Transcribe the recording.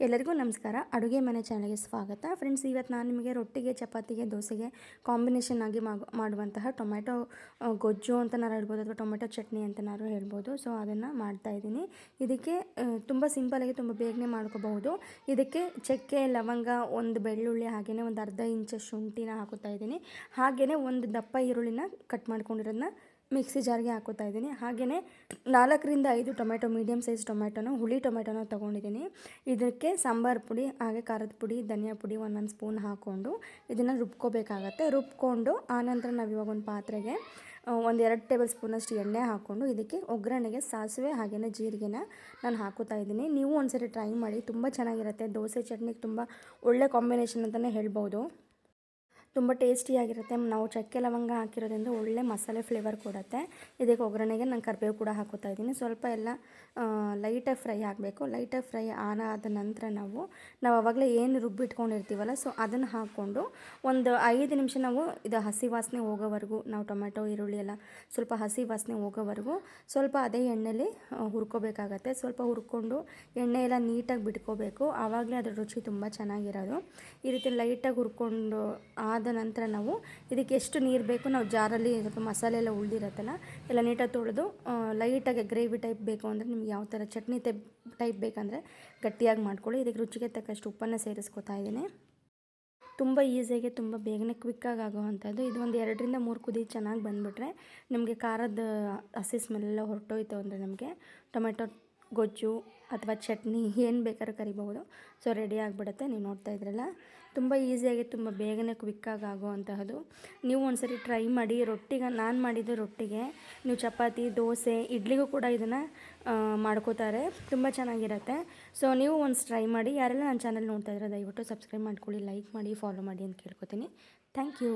ಎಲ್ಲರಿಗೂ ನಮಸ್ಕಾರ. ಅಡುಗೆ ಮನೆ ಚಾನಲ್ಗೆ ಸ್ವಾಗತ. ಫ್ರೆಂಡ್ಸ್, ಇವತ್ತು ನಾನು ನಿಮಗೆ ರೊಟ್ಟಿಗೆ, ಚಪಾತಿಗೆ, ದೋಸೆಗೆ ಕಾಂಬಿನೇಷನ್ ಆಗಿ ಮಾಡುವಂತಹ ಟೊಮೆಟೊ ಗೊಜ್ಜು ಅಂತನಾರು ಹೇಳ್ಬೋದು, ಅಥವಾ ಟೊಮೆಟೊ ಚಟ್ನಿ ಅಂತನಾರು ಹೇಳ್ಬೋದು. ಸೊ ಅದನ್ನು ಮಾಡ್ತಾಯಿದ್ದೀನಿ. ಇದಕ್ಕೆ ತುಂಬ ಸಿಂಪಲಾಗಿ ತುಂಬ ಬೇಗನೆ ಮಾಡ್ಕೋಬಹುದು. ಇದಕ್ಕೆ ಚಕ್ಕೆ, ಲವಂಗ, ಒಂದು ಬೆಳ್ಳುಳ್ಳಿ, ಹಾಗೆಯೇ ಒಂದು ಅರ್ಧ ಇಂಚು ಶುಂಠಿನ ಹಾಕೋತಾ ಇದ್ದೀನಿ. ಹಾಗೆಯೇ ಒಂದು ದಪ್ಪ ಈರುಳ್ಳಿನ ಕಟ್ ಮಾಡ್ಕೊಂಡಿರೋದನ್ನ ಮಿಕ್ಸಿ ಜಾರ್ಗೆ ಹಾಕೋತಾ ಇದ್ದೀನಿ. ಹಾಗೆಯೇ 4ರಿಂದ 5 ಟೊಮೆಟೊ, ಮೀಡಿಯಮ್ ಸೈಜ್ ಟೊಮೆಟೊನ, ಹುಳಿ ಟೊಮೆಟೊನ ತೊಗೊಂಡಿದ್ದೀನಿ. ಇದಕ್ಕೆ ಸಾಂಬಾರು ಪುಡಿ, ಹಾಗೆ ಖಾರದ ಪುಡಿ, ಧನಿಯಾ ಪುಡಿ ಒಂದೊಂದು ಸ್ಪೂನ್ ಹಾಕ್ಕೊಂಡು ಇದನ್ನು ರುಬ್ಕೋಬೇಕಾಗತ್ತೆ. ರುಬ್ಕೊಂಡು ಆನಂತರ ನಾವು ಇವಾಗ ಒಂದು ಪಾತ್ರೆಗೆ ಒಂದು 2 ಟೇಬಲ್ ಸ್ಪೂನಷ್ಟು ಎಣ್ಣೆ ಹಾಕ್ಕೊಂಡು ಇದಕ್ಕೆ ಒಗ್ಗರಣೆಗೆ ಸಾಸಿವೆ ಹಾಗೆಯೇ ಜೀರಿಗೆನ ನಾನು ಹಾಕೋತಾ ಇದ್ದೀನಿ. ನೀವು ಒಂದ್ಸರಿ ಟ್ರೈ ಮಾಡಿ, ತುಂಬ ಚೆನ್ನಾಗಿರುತ್ತೆ. ದೋಸೆ ಚಟ್ನಿಗೆ ತುಂಬ ಒಳ್ಳೆ ಕಾಂಬಿನೇಷನ್ ಅಂತಲೇ ಹೇಳ್ಬೋದು. ತುಂಬ ಟೇಸ್ಟಿಯಾಗಿರುತ್ತೆ. ನಾವು ಚಕ್ಕೆ ಲವಂಗ ಹಾಕಿರೋದ್ರಿಂದ ಒಳ್ಳೆ ಮಸಾಲೆ ಫ್ಲೇವರ್ ಕೊಡುತ್ತೆ. ಇದಕ್ಕೆ ಒಗ್ಗರಣೆಗೆ ನಾನು ಕರಿಬೇವು ಕೂಡ ಹಾಕೋತಾ ಇದ್ದೀನಿ. ಸ್ವಲ್ಪ ಎಲ್ಲ ಲೈಟಾಗಿ ಫ್ರೈ ಆಗಬೇಕು. ಲೈಟಾಗಿ ಫ್ರೈ ಆದ ನಂತರ ನಾವು ಆವಾಗಲೇ ಏನು ರುಬ್ಬಿಟ್ಕೊಂಡಿರ್ತೀವಲ್ಲ, ಸೊ ಅದನ್ನು ಹಾಕ್ಕೊಂಡು ಒಂದು 5 ನಿಮಿಷ ನಾವು ಇದು ಹಸಿ ವಾಸನೆ ಹೋಗೋವರೆಗೂ, ನಾವು ಟೊಮೆಟೊ ಈರುಳ್ಳಿ ಎಲ್ಲ ಸ್ವಲ್ಪ ಹಸಿ ವಾಸನೆ ಹೋಗೋವರೆಗೂ ಸ್ವಲ್ಪ ಅದೇ ಎಣ್ಣೆಲಿ ಹುರ್ಕೋಬೇಕಾಗತ್ತೆ. ಸ್ವಲ್ಪ ಹುರ್ಕೊಂಡು ಎಣ್ಣೆ ಎಲ್ಲ ನೀಟಾಗಿ ಬಿಟ್ಕೋಬೇಕು. ಆವಾಗಲೇ ಅದರ ರುಚಿ ತುಂಬ ಚೆನ್ನಾಗಿರೋದು. ಈ ರೀತಿ ಲೈಟಾಗಿ ಹುರ್ಕೊಂಡು ಆದ ನಂತರ ನಾವು ಇದಕ್ಕೆ ಎಷ್ಟು ನೀರು ಬೇಕು, ನಾವು ಜಾರಲ್ಲಿ ಸ್ವಲ್ಪ ಮಸಾಲೆ ಎಲ್ಲ ಉಳಿದಿರತ್ತಲ್ಲ ಎಲ್ಲ ನೀಟಾಗಿ ತೊಳೆದು ಲೈಟಾಗಿ ಗ್ರೇವಿ ಟೈಪ್ ಬೇಕು ಅಂದರೆ, ನಿಮ್ಗೆ ಯಾವ ಥರ ಚಟ್ನಿ ಟೈಪ್ ಬೇಕಂದರೆ ಗಟ್ಟಿಯಾಗಿ ಮಾಡ್ಕೊಳ್ಳಿ. ಇದಕ್ಕೆ ರುಚಿಗೆ ತಕ್ಕಷ್ಟು ಉಪ್ಪನ್ನು ಸೇರಿಸ್ಕೊತಾ ಇದ್ದೀನಿ. ತುಂಬ ಈಸಿಯಾಗಿ, ತುಂಬ ಬೇಗನೆ ಕ್ವಿಕ್ಕಾಗಿ ಆಗೋವಂಥದ್ದು. ಇದು ಒಂದು 2ರಿಂದ 3 ಕುದಿ ಚೆನ್ನಾಗಿ ಬಂದುಬಿಟ್ರೆ ನಿಮಗೆ ಖಾರದ ಹಸಿ ಸ್ಮೆಲ್ಲ ಹೊರಟೋಯ್ತು ಅಂದರೆ ನಮಗೆ ಟೊಮೆಟೊ ಗೊಜ್ಜು ಅಥವಾ ಚಟ್ನಿ ಏನು ಬೇಕಾದ್ರೂ ಕರಿಬಹುದು. ಸೊ ರೆಡಿ ಆಗಿಬಿಡುತ್ತೆ. ನೀವು ನೋಡ್ತಾ ಇದ್ರಲ್ಲ, ತುಂಬ ಈಸಿಯಾಗಿ ತುಂಬ ಬೇಗನೆ ಕ್ವಿಕ್ಕಾಗಿ ಆಗೋವಂತಹದ್ದು. ನೀವು ಒಂದ್ಸರಿ ಟ್ರೈ ಮಾಡಿ. ರೊಟ್ಟಿಗೆ ನಾನು ಮಾಡಿದ್ದು ರೊಟ್ಟಿಗೆ, ನೀವು ಚಪಾತಿ, ದೋಸೆ, ಇಡ್ಲಿಗೂ ಕೂಡ ಇದನ್ನು ಮಾಡ್ಕೋತಾರೆ. ತುಂಬ ಚೆನ್ನಾಗಿರುತ್ತೆ. ಸೊ ನೀವು ಒಂದು ಟ್ರೈ ಮಾಡಿ. ಯಾರೆಲ್ಲ ನನ್ನ ಚಾನಲ್ ನೋಡ್ತಾ ಇದ್ರೆ ದಯವಿಟ್ಟು ಸಬ್ಸ್ಕ್ರೈಬ್ ಮಾಡ್ಕೊಳ್ಳಿ, ಲೈಕ್ ಮಾಡಿ, ಫಾಲೋ ಮಾಡಿ ಅಂತ ಕೇಳ್ಕೊತೀನಿ. Thank you.